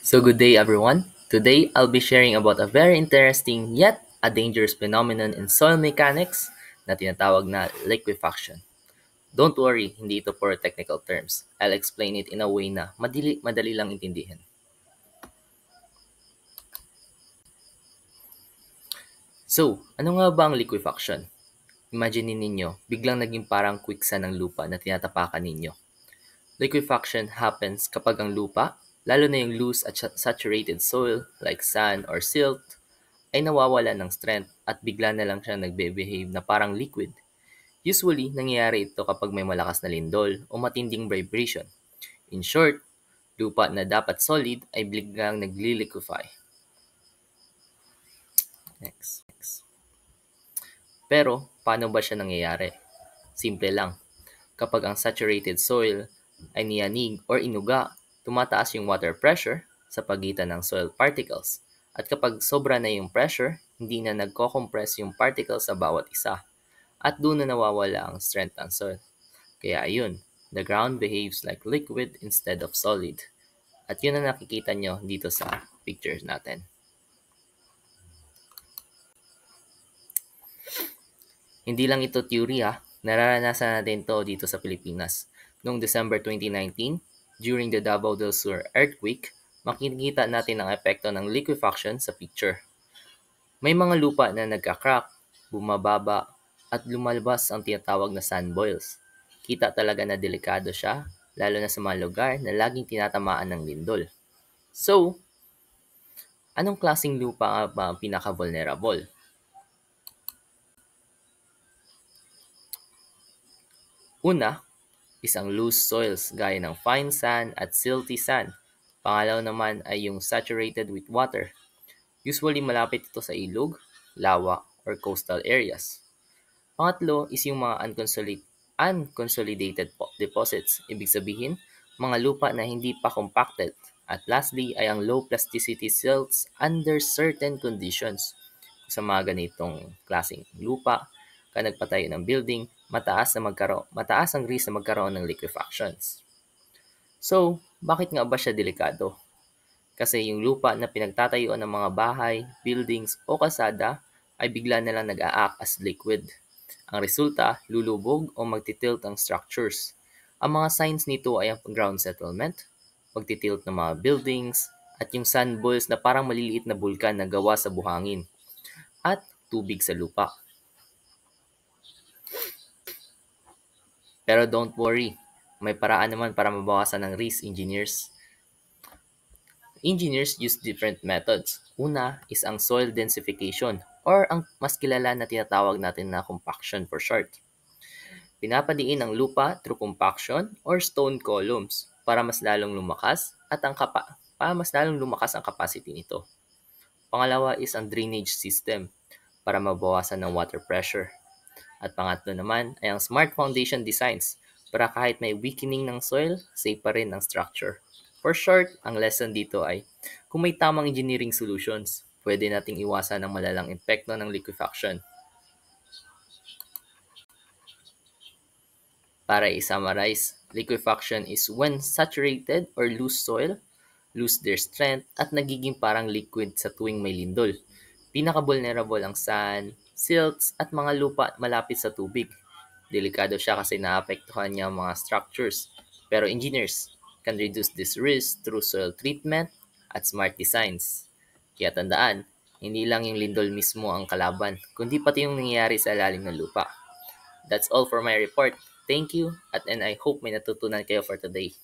So good day everyone. Today I'll be sharing about a very interesting yet a dangerous phenomenon in soil mechanics na tinatawag na liquefaction. Don't worry, hindi ito for technical terms. I'll explain it in a way na madali lang intindihin. So, ano nga ba ang liquefaction? Imagine ninyo, biglang naging parang quicksand ng lupa na tinatapakan ninyo. Liquefaction happens kapag ang lupa, lalo na yung loose at saturated soil like sand or silt, ay nawawalan ng strength at bigla na lang siyang nagbe-behave na parang liquid. Usually, nangyayari ito kapag may malakas na lindol o matinding vibration. In short, lupa na dapat solid ay biglang nagli-liquefy. Next. Pero, paano ba siya nangyayari? Simple lang. Kapag ang saturated soil ay niyanig or inuga, tumataas yung water pressure sa pagitan ng soil particles. At kapag sobra na yung pressure, hindi na nagko-compress yung particles sa bawat isa. At doon na nawawala ang strength ng soil. Kaya ayun, the ground behaves like liquid instead of solid. At yun ang nakikita nyo dito sa pictures natin. Hindi lang ito theory ha, nararanasan natin to dito sa Pilipinas. Noong December 2019, during the Davao del Sur earthquake, makikita natin ang epekto ng liquefaction sa picture. May mga lupa na nagka-crack, bumababa, at lumalabas ang tinatawag na sand boils. Kita talaga na delikado siya, lalo na sa mga lugar na laging tinatamaan ng lindol. So, anong klaseng lupa nga ba ang pinaka-vulnerable? Una, isang loose soils gaya ng fine sand at silty sand. Pangalaw naman ay yung saturated with water. Usually malapit ito sa ilog, lawa, or coastal areas. Pangatlo is yung mga unconsolidated deposits. Ibig sabihin, mga lupa na hindi pa compacted. At lastly ay ang low plasticity silts under certain conditions. Sa mga ganitong klaseng lupa, ka nagpatayo ng building, mataas ang risk na magkaroon ng liquefactions. So, bakit nga ba siya delikado? Kasi yung lupa na pinagtatayuan ng mga bahay, buildings o kalsada ay bigla na lang nag-a-act as liquid. Ang resulta, lulubog o magtitilt ang structures. Ang mga signs nito ay ang ground settlement, pagtitilt ng mga buildings, at yung sand balls na parang maliliit na bulkan na gawa sa buhangin, at tubig sa lupa. Pero don't worry, may paraan naman para mabawasan ng risk, engineers. Engineers use different methods. Una is ang soil densification or ang mas kilala na tinatawag natin na compaction for short. Pinapadiin ang lupa through compaction or stone columns para mas lalong lumakas ang capacity nito. Pangalawa is ang drainage system para mabawasan ng water pressure. At pangatlo naman ay ang smart foundation designs para kahit may weakening ng soil, safe pa rin ang structure. For short, ang lesson dito ay kung may tamang engineering solutions, pwede nating iwasan ang malalang epekto ng liquefaction. Para i-summarize, liquefaction is when saturated or loose soil lose their strength at nagiging parang liquid sa tuwing may lindol. Pinaka-vulnerable ang sand, silts at mga lupa malapit sa tubig. Delikado siya kasi naapektuhan niya ang mga structures. Pero engineers can reduce this risk through soil treatment at smart designs. Kaya tandaan, hindi lang yung lindol mismo ang kalaban, kundi pati yung nangyayari sa ilalim ng lupa. That's all for my report. Thank you and I hope may natutunan kayo for today.